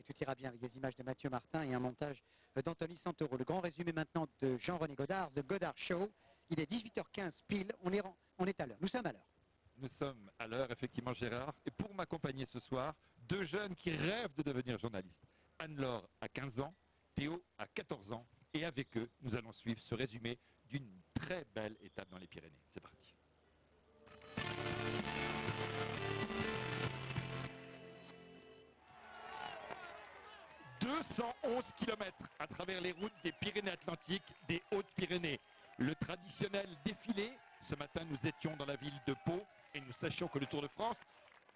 tout ira bien avec des images de Mathieu Martin et un montage d'Anthony Santoro. Le grand résumé maintenant de Jean-René Godard, The Godard Show. Il est 18h15 pile, on est à l'heure, nous sommes à l'heure. Nous sommes à l'heure, effectivement, Gérard. Et pour m'accompagner ce soir, deux jeunes qui rêvent de devenir journalistes. Anne-Laure a 15 ans, Théo a 14 ans. Et avec eux, nous allons suivre ce résumé d'une très belle étape dans les Pyrénées. C'est parti. 211 km à travers les routes des Pyrénées-Atlantiques, des Hautes-Pyrénées. Le traditionnel défilé. Ce matin, nous étions dans la ville de Pau et nous sachions que le Tour de France,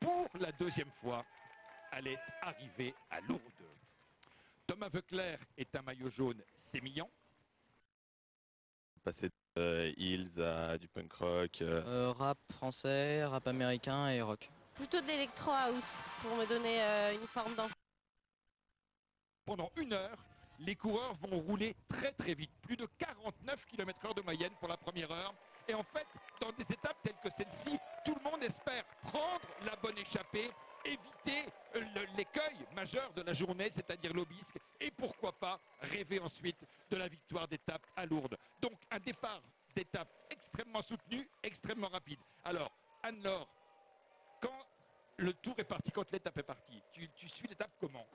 pour la deuxième fois, allait arriver à Lourdes. Thomas Voeckler est un maillot jaune sémillant. Passer de Hills à du punk rock. Rap français, rap américain et rock. Plutôt de l'électro house pour me donner une forme d'enfant. Pendant 1 heure, les coureurs vont rouler très très vite. Plus de 49 km/h de moyenne pour la première heure. Et en fait, dans des étapes telles que celle-ci, tout le monde espère prendre la bonne échappée, éviter l'écueil majeur de la journée, c'est-à-dire l'obisque, et pourquoi pas rêver ensuite de la victoire d'étape à Lourdes. Donc un départ d'étape extrêmement soutenu, extrêmement rapide. Alors, Anne-Laure, quand le tour est parti, quand l'étape est partie, tu suis l'étape comment?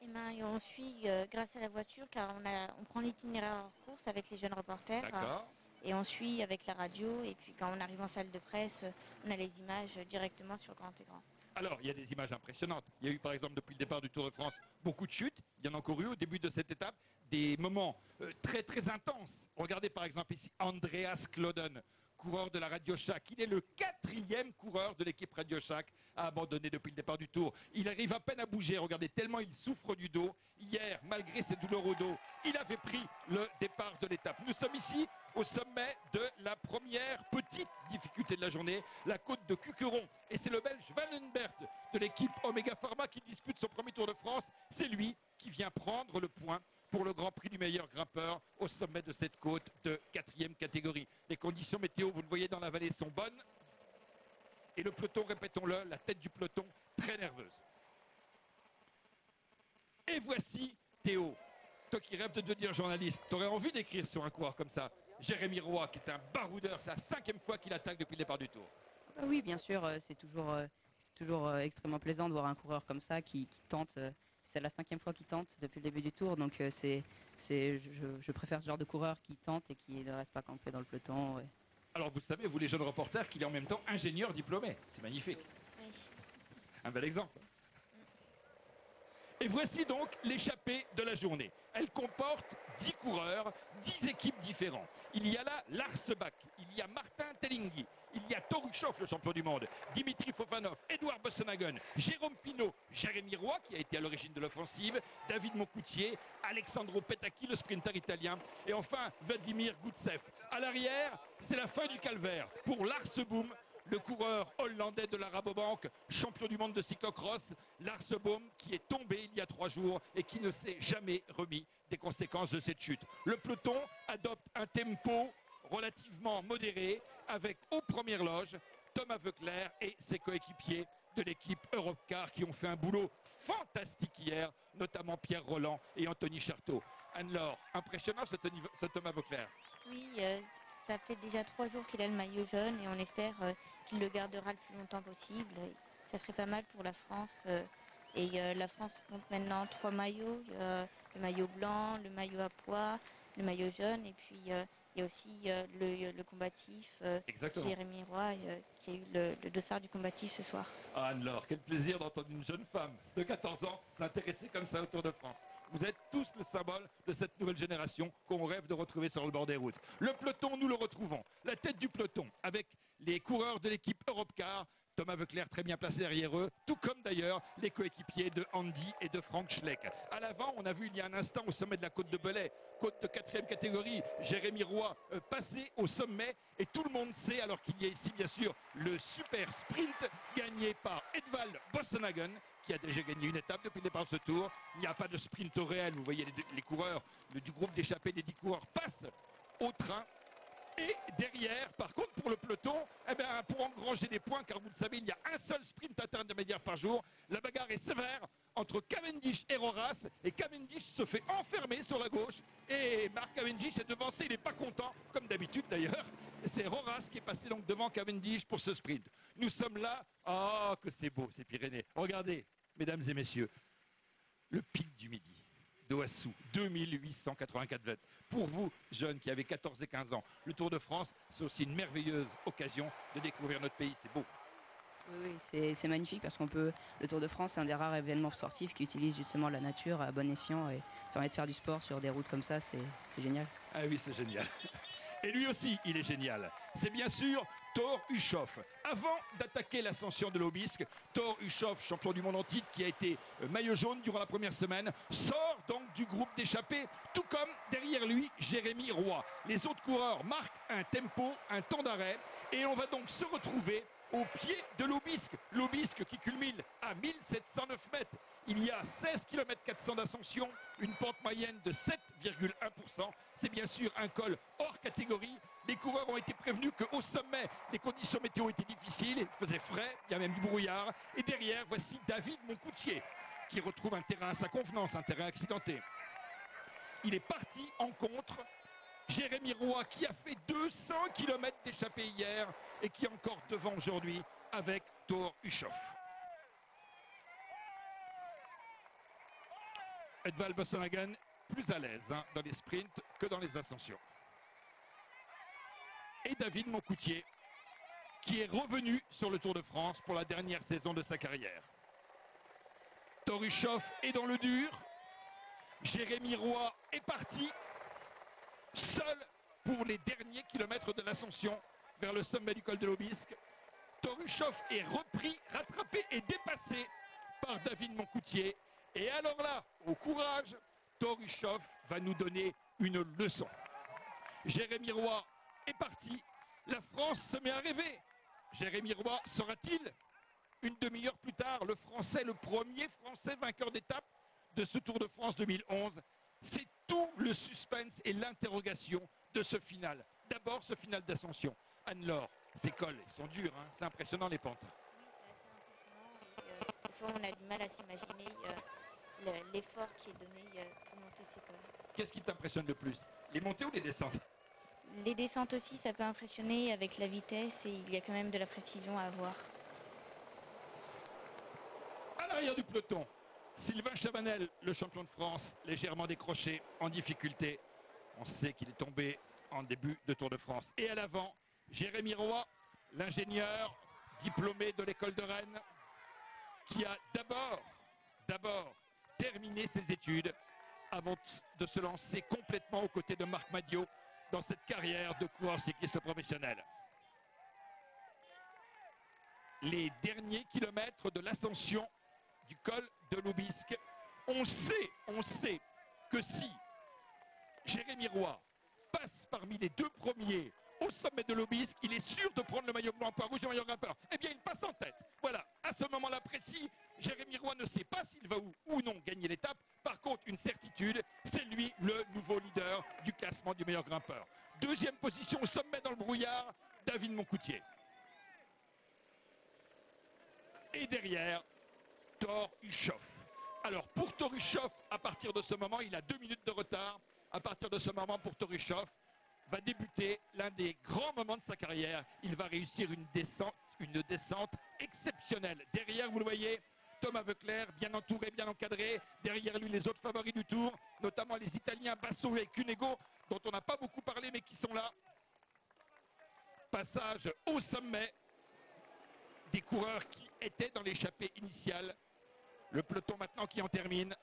Eh ben, on suit grâce à la voiture car on prend l'itinéraire hors course avec les jeunes reporters. D'accord. Et on suit avec la radio et puis quand on arrive en salle de presse, on a les images directement sur grand écran. Alors, il y a des images impressionnantes. Il y a eu par exemple depuis le départ du Tour de France beaucoup de chutes. Il y en a encore eu au début de cette étape. Des moments très très intenses. Regardez par exemple ici Andreas Klöden, coureur de la Radio Shack. Il est le 4e coureur de l'équipe Radio Shack à abandonner depuis le départ du Tour. Il arrive à peine à bouger, regardez, tellement il souffre du dos. Hier, malgré ses douleurs au dos, il avait pris le départ de l'étape. Nous sommes ici au sommet de la première petite difficulté de la journée, la côte de Cuqueron. Et c'est le Belge Vandenberg de l'équipe Omega Pharma qui dispute son premier Tour de France. C'est lui qui vient prendre le point pour le Grand Prix du meilleur grimpeur au sommet de cette côte de 4e catégorie. Les conditions météo, vous le voyez dans la vallée, sont bonnes. Et le peloton, répétons-le, la tête du peloton, très nerveuse. Et voici Théo, toi qui rêves de devenir journaliste. Tu aurais envie d'écrire sur un coureur comme ça. Jérémy Roy, qui est un baroudeur, c'est la 5e fois qu'il attaque depuis le départ du Tour. Oui, bien sûr, c'est toujours extrêmement plaisant de voir un coureur comme ça qui tente. C'est la 5e fois qu'il tente depuis le début du Tour, donc je préfère ce genre de coureur qui tente et qui ne reste pas campé dans le peloton. Ouais. Alors vous savez, vous les jeunes reporters, qu'il est en même temps ingénieur diplômé. C'est magnifique. Oui. Un bel exemple. Et voici donc l'échappée de la journée. Elle comporte 10 coureurs, 10 équipes différentes. Il y a là Lars Bak, il y a Martin Tellinghi, il y a Torushov, le champion du monde, Dimitri Fofanov, Edouard Boasson-Hagen, Jérôme Pinault, Jérémy Roy, qui a été à l'origine de l'offensive, David Moncoutier, Alexandro Petacchi, le sprinter italien, et enfin Vladimir Goutsev. À l'arrière, c'est la fin du calvaire pour Lars Boom, le coureur hollandais de la Rabobank, champion du monde de cyclocross, Lars Boom, qui est tombé il y a 3 jours et qui ne s'est jamais remis des conséquences de cette chute. Le peloton adopte un tempo relativement modéré, avec aux premières loges Thomas Voeckler et ses coéquipiers de l'équipe Europcar qui ont fait un boulot fantastique hier, notamment Pierre Roland et Anthony Charteau. Anne-Laure, impressionnant ce Thomas Voeckler. Oui, ça fait déjà 3 jours qu'il a le maillot jaune et on espère qu'il le gardera le plus longtemps possible. Ça serait pas mal pour la France. Et la France compte maintenant 3 maillots. Le maillot blanc, le maillot à pois, le maillot jaune et puis il y a aussi le combatif, Jérémy Roy, qui a eu le dossard du combatif ce soir. Ah, Anne-Laure, quel plaisir d'entendre une jeune femme de 14 ans s'intéresser comme ça au Tour de France. Vous êtes tous le symbole de cette nouvelle génération qu'on rêve de retrouver sur le bord des routes. Le peloton, nous le retrouvons. La tête du peloton, avec les coureurs de l'équipe Europcar, Thomas Voeckler très bien placé derrière eux, tout comme d'ailleurs les coéquipiers de Andy et de Frank Schleck. À l'avant, on a vu il y a un instant au sommet de la côte de Belay, côte de 4e catégorie, Jérémy Roy passé au sommet. Et tout le monde sait, alors qu'il y a ici bien sûr le super sprint gagné par Edvald Boasson-Hagen, qui a déjà gagné une étape depuis le départ de ce tour. Il n'y a pas de sprint au réel. Vous voyez les coureurs du groupe d'échappée des 10 coureurs passent au train. Et derrière, par contre, pour le peloton, eh bien, pour engranger des points, car vous le savez, il y a un seul sprint intermédiaire par jour, la bagarre est sévère entre Cavendish et Roras. Et Cavendish se fait enfermer sur la gauche. Et Mark Cavendish est devancé. Il n'est pas content, comme d'habitude d'ailleurs. C'est Roras qui est passé donc devant Cavendish pour ce sprint. Nous sommes là. Ah, que c'est beau, ces Pyrénées. Regardez, mesdames et messieurs, le pic du Midi d'Oassou, 2884 mètres. Pour vous, jeunes qui avez 14 et 15 ans, le Tour de France, c'est aussi une merveilleuse occasion de découvrir notre pays. C'est beau. Oui, c'est magnifique parce le Tour de France, c'est un des rares événements sportifs qui utilise justement la nature à bon escient. Et ça permet de faire du sport sur des routes comme ça, c'est génial. Ah oui, c'est génial. Et lui aussi, il est génial. C'est bien sûr Thor Hushoff. Avant d'attaquer l'ascension de l'Aubisque, Thor Hushoff, champion du monde en titre, qui a été maillot jaune durant la première semaine, sort donc du groupe d'échappés, tout comme derrière lui, Jérémy Roy. Les autres coureurs marquent un tempo, un temps d'arrêt, et on va donc se retrouver au pied de l'Aubisque. L'Aubisque qui culmine à 1709 mètres. Il y a 16 km 400 d'ascension, une pente moyenne de 7,1%. C'est bien sûr un col hors catégorie. Les coureurs ont été prévenus qu'au sommet, les conditions météo étaient difficiles, il faisait frais, il y a même du brouillard. Et derrière, voici David Moncoutier, qui retrouve un terrain à sa convenance, un terrain accidenté. Il est parti en contre. Jérémy Roy, qui a fait 200 km d'échappée hier et qui est encore devant aujourd'hui avec Thor Hushoff. Edvald Boasson-Hagen plus à l'aise dans les sprints que dans les ascensions. Et David Moncoutier, qui est revenu sur le Tour de France pour la dernière saison de sa carrière. Thor Hushoff est dans le dur. Jérémy Roy est parti, seul pour les derniers kilomètres de l'ascension vers le sommet du col de l'Aubisque. Thor Hushoff est repris, rattrapé et dépassé par David Moncoutier. Et alors là, au courage, Thor Hushoff va nous donner une leçon. Jérémy Roy est parti. La France se met à rêver. Jérémy Roy sera-t-il, une demi-heure plus tard, le premier Français vainqueur d'étape de ce Tour de France 2011? C'est tout le suspense et l'interrogation de ce final. D'abord, ce final d'ascension. Anne-Laure, ces cols, ils sont durs, c'est impressionnant les pentes. Oui, c'est assez impressionnant. Et, des fois, on a du mal à s'imaginer l'effort qui est donné pour monter ces cols. Qu'est-ce qui t'impressionne le plus? Les montées ou les descentes? Les descentes aussi, ça peut impressionner avec la vitesse et il y a quand même de la précision à avoir. À l'arrière du peloton, Sylvain Chavanel, le champion de France, légèrement décroché, en difficulté. On sait qu'il est tombé en début de Tour de France. Et à l'avant, Jérémy Roy, l'ingénieur diplômé de l'école de Rennes, qui a d'abord terminé ses études avant de se lancer complètement aux côtés de Marc Madiot dans cette carrière de coureur cycliste professionnel. Les derniers kilomètres de l'ascension du col de l'Aubisque, on sait que si Jérémy Roy passe parmi les deux premiers au sommet de l'Aubisque, il est sûr de prendre le maillot blanc, point rouge et maillot grimpeur. Eh bien, il passe en tête. Voilà, à ce moment-là précis, Jérémy Roy ne sait pas s'il va ou non gagner l'étape. Par contre, une certitude, c'est lui le nouveau leader du classement du meilleur grimpeur. Deuxième position au sommet dans le brouillard, David Moncoutier. Et derrière, Thor Hushoff. Alors, pour Thor Hushoff, à partir de ce moment, il a 2 minutes de retard. À partir de ce moment, pour Thor Hushoff, va débuter l'un des grands moments de sa carrière. Il va réussir une descente exceptionnelle. Derrière, vous le voyez, Thomas Voeckler, bien entouré, bien encadré. Derrière lui, les autres favoris du Tour, notamment les Italiens Basso et Cunego, dont on n'a pas beaucoup parlé, mais qui sont là. Passage au sommet des coureurs qui étaient dans l'échappée initiale. Le peloton maintenant qui en termine.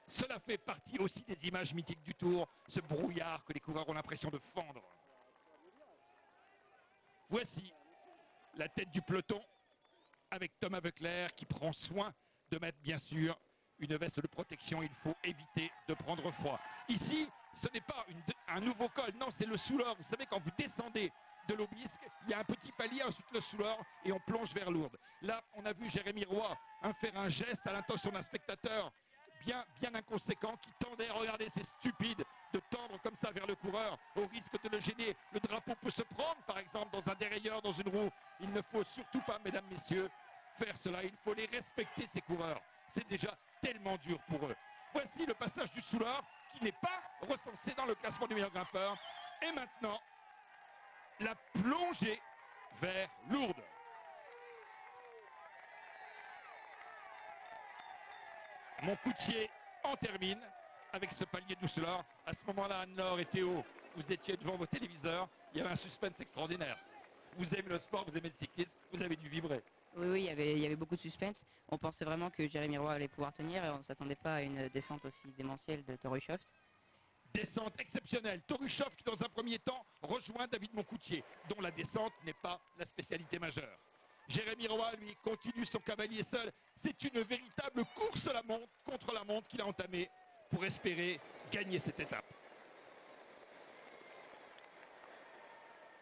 Cela fait partie aussi des images mythiques du Tour, ce brouillard que les coureurs ont l'impression de fendre. Voici la tête du peloton avec Thomas Voeckler qui prend soin de mettre bien sûr une veste de protection. Il faut éviter de prendre froid. Ici, ce n'est pas un nouveau col, non, c'est le Soulor. Vous savez, quand vous descendez de l'Aubisque, il y a un petit palier, ensuite le Soulor, et on plonge vers Lourdes. Là, on a vu Jérémy Roy faire un geste à l'intention d'un spectateur bien inconséquent qui tendait, regardez, c'est stupide de tendre comme ça vers le coureur au risque de le gêner. Le drapeau peut se prendre par exemple dans un dérailleur, dans une roue. Il ne faut surtout pas, mesdames, messieurs, faire cela. Il faut les respecter, ces coureurs. c'est déjà tellement dur pour eux. Voici le passage du Soulard qui n'est pas recensé dans le classement du meilleur grimpeur. Et maintenant, la plongée vers Lourdes. Moncoutier en termine avec ce palier de Soulard. À ce moment-là, Anne-Laure et Théo, vous étiez devant vos téléviseurs. Il y avait un suspense extraordinaire. Vous aimez le sport, vous aimez le cyclisme, vous avez dû vibrer. Oui, il y avait beaucoup de suspense. On pensait vraiment que Jérémy Roy allait pouvoir tenir et on ne s'attendait pas à une descente aussi démentielle de Torushoft. Descente exceptionnelle. Torushoft qui, dans un premier temps, rejoint David Moncoutier, dont la descente n'est pas la spécialité majeure. Jérémy Roy, lui, continue son cavalier seul. C'est une véritable course à la montre, contre la montre qu'il a entamée pour espérer gagner cette étape.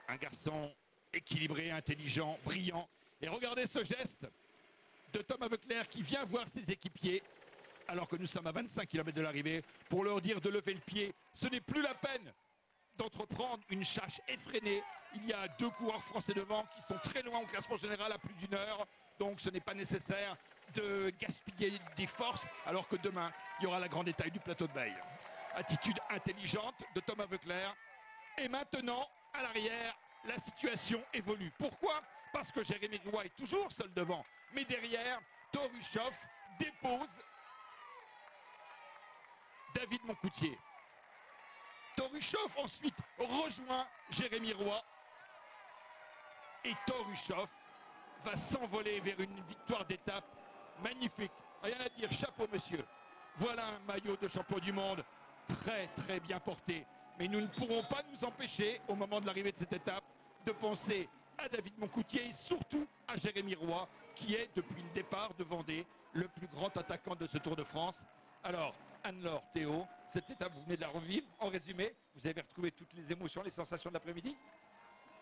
Un garçon équilibré, intelligent, brillant. Et regardez ce geste de Thomas Voeckler qui vient voir ses équipiers alors que nous sommes à 25 km de l'arrivée pour leur dire de lever le pied. Ce n'est plus la peine d'entreprendre une chasse effrénée. Il y a 2 coureurs français devant qui sont très loin au classement général à plus d'1 heure. Donc ce n'est pas nécessaire de gaspiller des forces alors que demain, il y aura la grande étape du plateau de Baye. Attitude intelligente de Thomas Voeckler. Et maintenant, à l'arrière, la situation évolue. Pourquoi ? Parce que Jérémy Roy est toujours seul devant. Mais derrière, Torushoft dépose David Moncoutier. Torushoft ensuite rejoint Jérémy Roy. Et Torushoft va s'envoler vers une victoire d'étape magnifique. Rien à dire, chapeau monsieur. Voilà un maillot de champion du monde très très bien porté. Mais nous ne pourrons pas nous empêcher, au moment de l'arrivée de cette étape, de penser à David Moncoutier et surtout à Jérémy Roy, qui est, depuis le départ de Vendée, le plus grand attaquant de ce Tour de France. Alors, Anne-Laure, Théo, cette étape, vous venez de la revivre. En résumé, vous avez retrouvé toutes les émotions, les sensations de l'après-midi?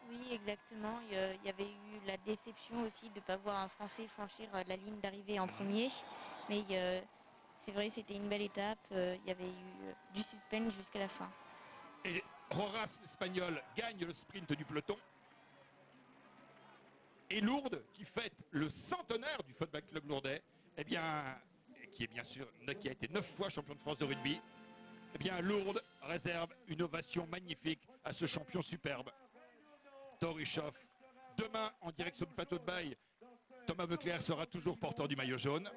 Oui, exactement. Il y avait eu la déception aussi de ne pas voir un Français franchir la ligne d'arrivée en premier. Mais c'est vrai, c'était une belle étape. Il y avait eu du suspense jusqu'à la fin. Et Roras, l'Espagnol, gagne le sprint du peloton. Et Lourdes, qui fête le centenaire du Football Club lourdais, eh bien, qui est bien sûr, qui a été 9 fois champion de France de rugby, eh bien, Lourdes réserve une ovation magnifique à ce champion superbe. Torushoft. Demain, en direction du plateau de Baye, Thomas Voeckler sera toujours porteur du maillot jaune.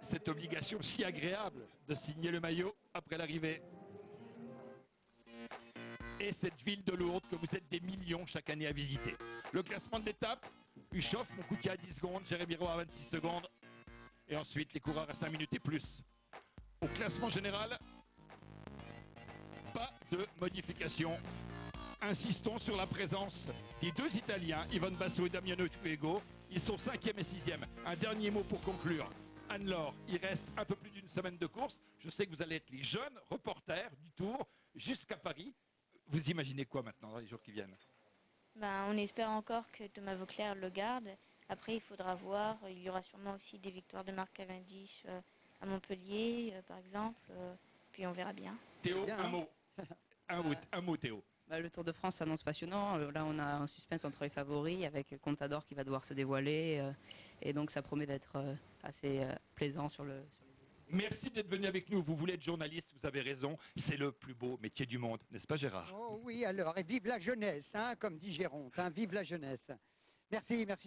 Cette obligation si agréable de signer le maillot après l'arrivée. Et cette ville de Lourdes que vous êtes des millions chaque année à visiter. Le classement de l'étape, Ushoff, Moncoutier à 10 secondes, Jérémy Roy à 26 secondes. Et ensuite, les coureurs à 5 minutes et plus. Au classement général, pas de modification. Insistons sur la présence des 2 Italiens, Ivan Basso et Damiano Truego. Ils sont 5e et 6e. Un dernier mot pour conclure. Anne-Laure, il reste un peu plus d'1 semaine de course. Je sais que vous allez être les jeunes reporters du Tour jusqu'à Paris. Vous imaginez quoi maintenant dans les jours qui viennent? On espère encore que Thomas Voeckler le garde. Après, il faudra voir. Il y aura sûrement aussi des victoires de Marc Cavendish à Montpellier, par exemple. Puis on verra bien. Théo, Bien, un mot. Un mot, Théo. Le Tour de France s'annonce passionnant. Là, on a un suspense entre les favoris avec Contador qui va devoir se dévoiler. Et donc, ça promet d'être assez plaisant sur le... Merci d'être venu avec nous. Vous voulez être journaliste, vous avez raison. C'est le plus beau métier du monde, n'est-ce pas Gérard? Oh oui, alors, et vive la jeunesse, hein, comme dit Géronte, hein, vive la jeunesse. Merci, merci.